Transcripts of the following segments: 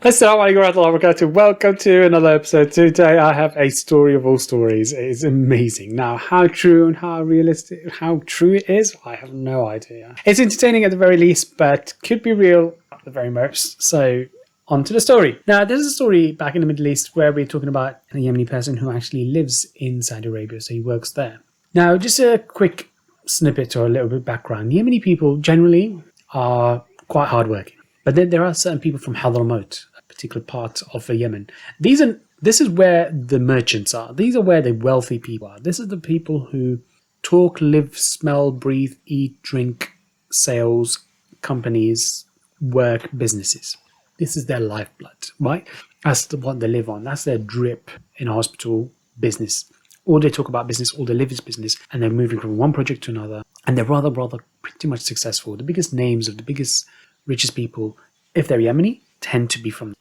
Assalamu alaikum warahmatullahi wabarakatuh. Welcome to another episode. Today I have a story of all stories. It is amazing. Now, how true and how realistic, how true it is, I have no idea. It's entertaining at the very least, but could be real at the very most. So, on to the story. Now, there's a story back in the Middle East where we're talking about a Yemeni person who actually lives in Saudi Arabia, so he works there. Now, just a quick snippet or a little bit of background. Yemeni people generally are quite hardworking. But then there are certain people from Hadramaut, a particular part of Yemen. This is where the merchants are. These are where the wealthy people are. This is the people who talk, live, smell, breathe, eat, drink, sales, companies, work, businesses. This is their lifeblood, right? That's what they live on. That's their drip in a hospital, business. All they talk about business, all they live is business, and they're moving from one project to another. And they're rather pretty much successful. The biggest names of the biggest richest people, if they're Yemeni, tend to be from,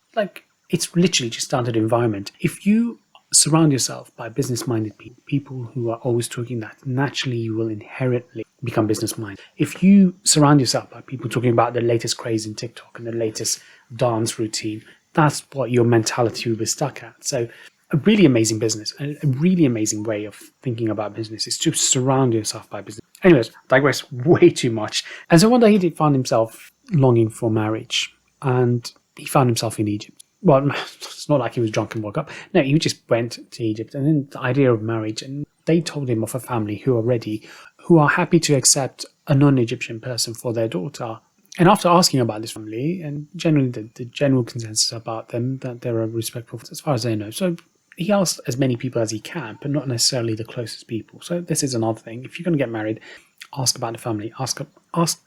it's literally just down to the environment. If you surround yourself by business-minded people, people who are always talking that, naturally you will inherently become business-minded. If you surround yourself by people talking about the latest craze in TikTok and the latest dance routine, that's what your mentality will be stuck at. So a really amazing business, a really amazing way of thinking about business is to surround yourself by business. Anyways, digress way too much. And so one day he did find himself longing for marriage, and he found himself in Egypt. Well, it's not like he was drunk and woke up. No, he just went to Egypt, and then the idea of marriage, and they told him of a family who are happy to accept a non-Egyptian person for their daughter. And after asking about this family, and generally the general consensus about them, that they're respectful as far as they know. So he asked as many people as he can, but not necessarily the closest people. So this is another thing. If you're going to get married, ask about the family. Ask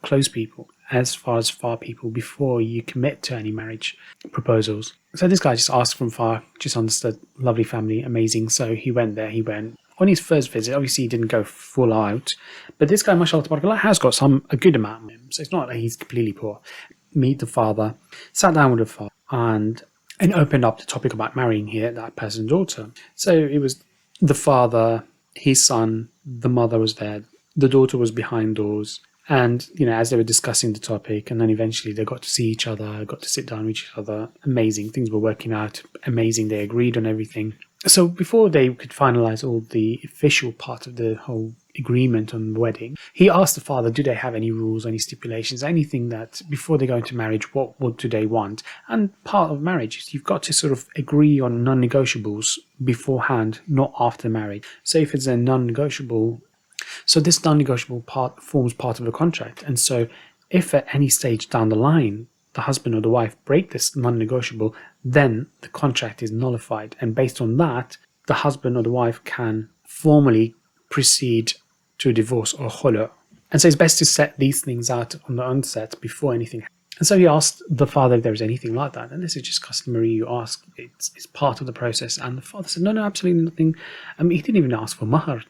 close people, as far people, before you commit to any marriage proposals. So this guy just asked from far, just understood, lovely family, amazing. So he went there. He went on his first visit. Obviously, he didn't go full out, but this guy, mashallah tabarakallah, has got a good amount of him. So it's not like he's completely poor. Meet the father, sat down with the father, and opened up the topic about marrying that person's daughter. So it was the father, his son, the mother was there, the daughter was behind doors. And, as they were discussing the topic, and then eventually they got to see each other, got to sit down with each other. Amazing. Things were working out. Amazing. They agreed on everything. So before they could finalize all the official part of the whole agreement on the wedding, he asked the father, do they have any rules, any stipulations, anything that before they go into marriage, what do they want? And part of marriage is you've got to sort of agree on non-negotiables beforehand, not after marriage. So if it's a non-negotiable, so this non-negotiable part forms part of the contract. And so if at any stage down the line, the husband or the wife break this non-negotiable, then the contract is nullified. And based on that, the husband or the wife can formally proceed to a divorce or khulu. And so it's best to set these things out on the onset before anything happens. And so he asked the father if there was anything like that. And this is just customary. You ask, it's part of the process. And the father said, no, absolutely nothing. He didn't even ask for mahar,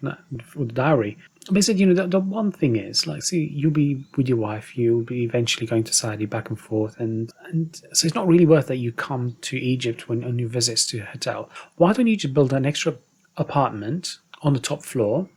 for the dowry. But he said, the one thing is, you'll be with your wife, you'll be eventually going to Saudi back and forth. And so it's not really worth that you come to Egypt on your visits to a hotel. Why don't you just build an extra apartment on the top floor?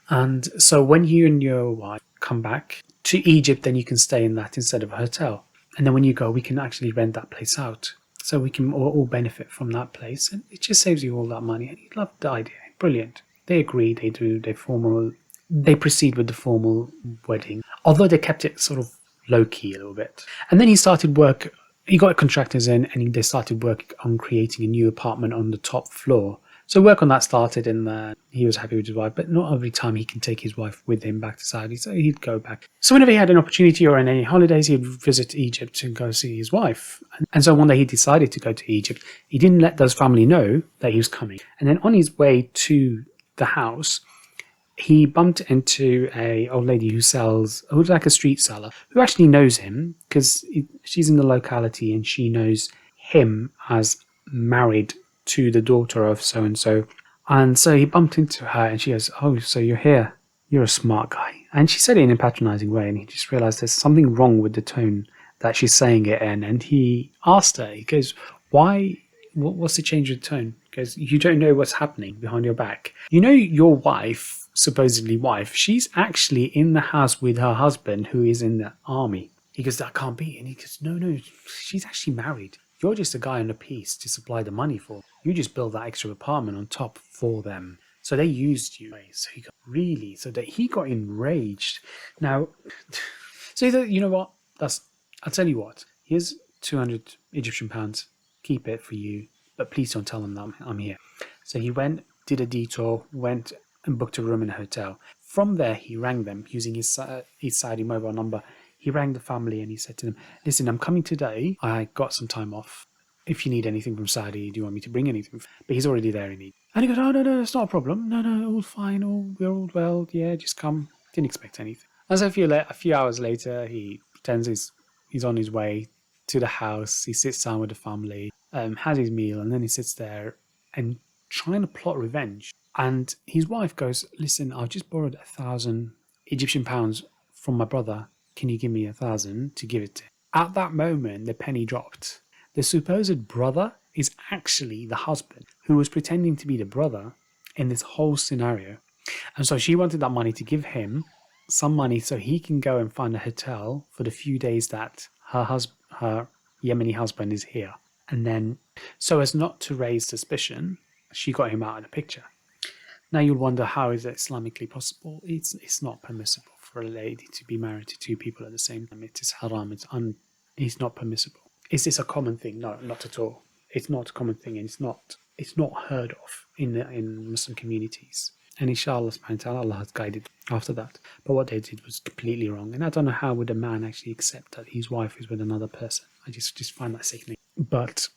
And so when you and your wife come back to Egypt, then you can stay in that instead of a hotel. And then when you go, we can actually rent that place out. So we can all benefit from that place. And it just saves you all that money. And he loved the idea. Brilliant. They agree, they proceed with the formal wedding. Although they kept it sort of low-key a little bit. And then he started work, he got contractors in, and they started work on creating a new apartment on the top floor. So work on that started, and he was happy with his wife, but not every time he can take his wife with him back to Saudi, so he'd go back. So whenever he had an opportunity or on any holidays, he'd visit Egypt and go see his wife. And so one day he decided to go to Egypt. He didn't let those family know that he was coming. And then on his way to the house, he bumped into a old lady who's like a street seller, who actually knows him because she's in the locality and she knows him as married to the daughter of so-and-so. And so he bumped into her and she goes, oh, so you're here. You're a smart guy. And she said it in a patronizing way, and he just realized there's something wrong with the tone that she's saying it in. And he asked her, he goes, why? What's the change of tone? Because you don't know what's happening behind your back. Your wife, supposedly wife, she's actually in the house with her husband who is in the army. He goes, that can't be. And he goes, no, she's actually married. You're just a guy on a piece to supply the money for. You just build that extra apartment on top for them. So they used you. So he got really, so that he got enraged. Now, so he thought, you know what? I'll tell you what. Here's 200 Egyptian pounds. Keep it for you, but please don't tell them that I'm here. So he went, did a detour, went and booked a room in a hotel. From there, he rang them using his Saudi mobile number. He rang the family and he said to them, listen, I'm coming today. I got some time off. If you need anything from Saudi, do you want me to bring anything? But he's already there in Egypt. And he goes, oh, no, it's not a problem. No, all fine. We're all well. Yeah, just come. Didn't expect anything. And so a few hours later, he pretends he's on his way to the house. He sits down with the family, has his meal, and then he sits there and trying to plot revenge. And his wife goes, listen, I've just borrowed 1,000 Egyptian pounds from my brother. Can you give me 1,000 to give it to him? At that moment, the penny dropped. The supposed brother is actually the husband who was pretending to be the brother in this whole scenario. And so she wanted that money to give him some money so he can go and find a hotel for the few days that her Yemeni husband is here. And then, so as not to raise suspicion, she got him out of the picture. Now you'll wonder, how is it Islamically possible? It's not permissible for a lady to be married to two people at the same time. It is haram. It's not permissible. Is this a common thing? No, not at all. It's not a common thing, and it's not heard of in Muslim communities. And inshallah, Allah has guided after that. But what they did was completely wrong. And I don't know how would a man actually accept that his wife is with another person. I just find that sickening. But,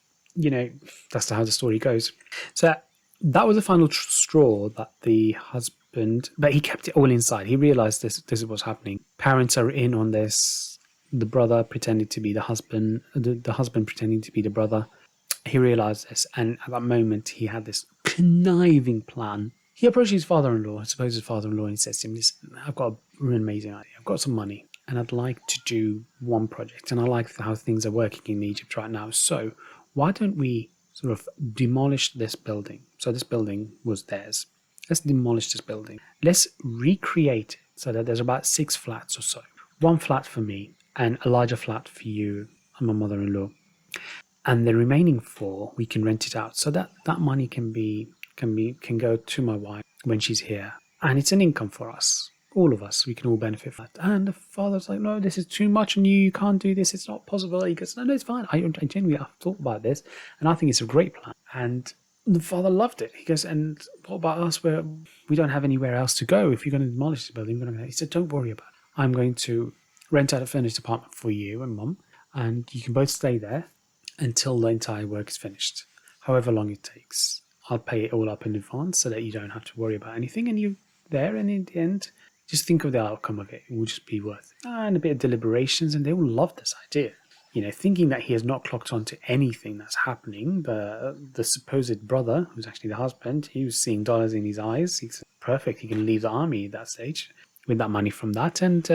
that's how the story goes. So that was the final straw that the husband, but he kept it all inside. He realized this is what's happening. Parents are in on this. The brother pretended to be the husband, the husband pretending to be the brother. He realized this, and at that moment, he had this conniving plan. He approached his father-in-law, supposed father-in-law, and says to him, listen, I've got an amazing idea. I've got some money, and I'd like to do one project, and I like how things are working in Egypt right now. So why don't we sort of demolish this building? So this building was theirs. Let's demolish this building. Let's recreate it so that there's about 6 flats or so. 1 flat for me and a larger flat for you and my mother-in-law. And the remaining 4, we can rent it out. So that money can go to my wife when she's here. And it's an income for us. All of us, we can all benefit from that. And the father's like, no, this is too much on you can't do this, it's not possible. He goes, no, it's fine. I genuinely have thought about this, and I think it's a great plan. And the father loved it. He goes, and what about us, where we don't have anywhere else to go? If you're going to demolish the building, he said, don't worry about it. I'm going to rent out a furnished apartment for you and mum, and you can both stay there until the entire work is finished, however long it takes. I'll pay it all up in advance so that you don't have to worry about anything, and you're there, and in the end, just think of the outcome of it. It will just be worth it. And a bit of deliberations, and they will love this idea. Thinking that he has not clocked on to anything that's happening. The supposed brother, who's actually the husband, he was seeing dollars in his eyes. He's perfect. He can leave the army at that stage with that money from that. And,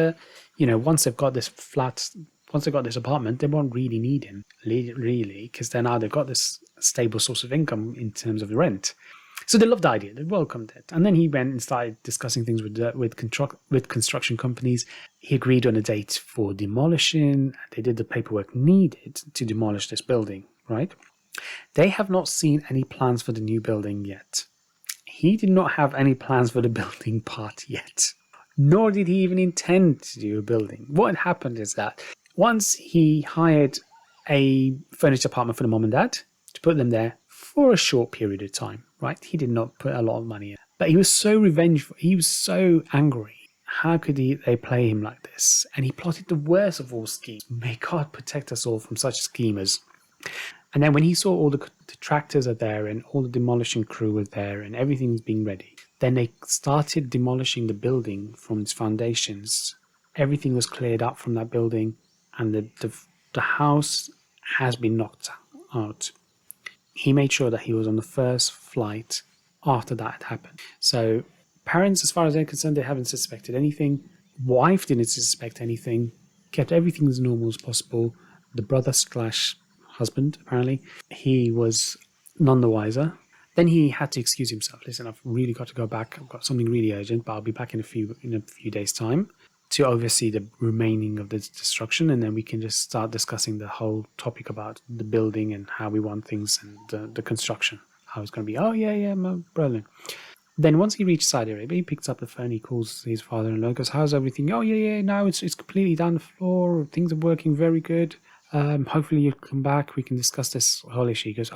once they've got this flat, once they've got this apartment, they won't really need him, really, because then now they've got this stable source of income in terms of the rent. So they loved the idea. They welcomed it. And then he went and started discussing things with construction companies. He agreed on a date for demolition. They did the paperwork needed to demolish this building, right? They have not seen any plans for the new building yet. He did not have any plans for the building part yet. Nor did he even intend to do a building. What had happened is that once he hired a furnished apartment for the mom and dad to put them there for a short period of time, right? He did not put a lot of money in. But he was so revengeful. He was so angry. How could they play him like this? And he plotted the worst of all schemes. May God protect us all from such schemers. And then when he saw all the tractors are there and all the demolishing crew was there and everything was being ready, then they started demolishing the building from its foundations. Everything was cleared up from that building, and the house has been knocked out. He made sure that he was on the first flight after that had happened. So parents, as far as they're concerned, they haven't suspected anything. Wife didn't suspect anything. Kept everything as normal as possible. The brother/husband, apparently, he was none the wiser. Then he had to excuse himself. Listen, I've really got to go back. I've got something really urgent, but I'll be back in a few days' time. to oversee the remaining of the destruction, and then we can just start discussing the whole topic about the building and how we want things and the construction, how it's going to be. Oh yeah, brilliant. Then once he reached Saudi Arabia, he picks up the phone, he calls his father-in-law, goes, how's everything? Oh yeah, now it's completely down the floor, things are working very good. Hopefully you'll come back, we can discuss this whole issue. He goes,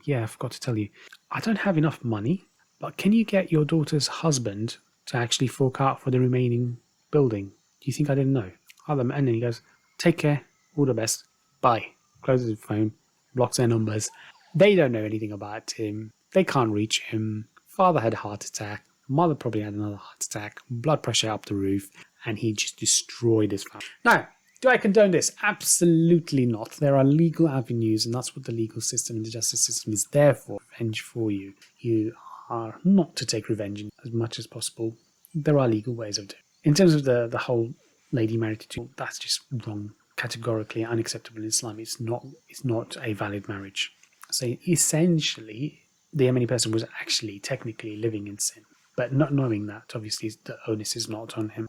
yeah, I forgot to tell you, I don't have enough money, but can you get your daughter's husband to actually fork out for the remaining building? Do you think I didn't know? And then he goes, take care, all the best, bye. Closes his phone, blocks their numbers. They don't know anything about him. They can't reach him. Father had a heart attack. Mother probably had another heart attack. Blood pressure up the roof. And he just destroyed his family. Now, do I condone this? Absolutely not. There are legal avenues, and that's what the legal system and the justice system is there for. Revenge for you. You are not to take revenge as much as possible. There are legal ways of doing it. In terms of the whole lady married to two, that's just wrong. Categorically unacceptable in Islam. It's not a valid marriage. So essentially, the Yemeni person was actually technically living in sin, but not knowing that, obviously, the onus is not on him.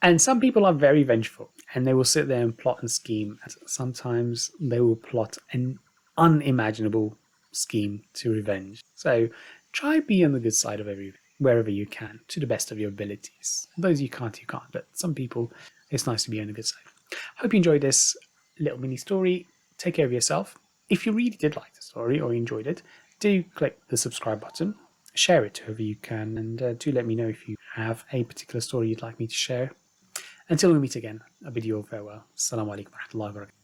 And some people are very vengeful, and they will sit there and plot and scheme. And sometimes they will plot an unimaginable scheme to revenge. So try be on the good side of everything, wherever you can, to the best of your abilities. Those you can't, you can't. But some people, it's nice to be on the good side. Hope you enjoyed this little mini story. Take care of yourself. If you really did like the story or enjoyed it, do click the subscribe button, share it to whoever you can, and do let me know if you have a particular story you'd like me to share. Until we meet again, a bid you all farewell. Assalamu alaikum wa rahmatullahi wa barakatuh.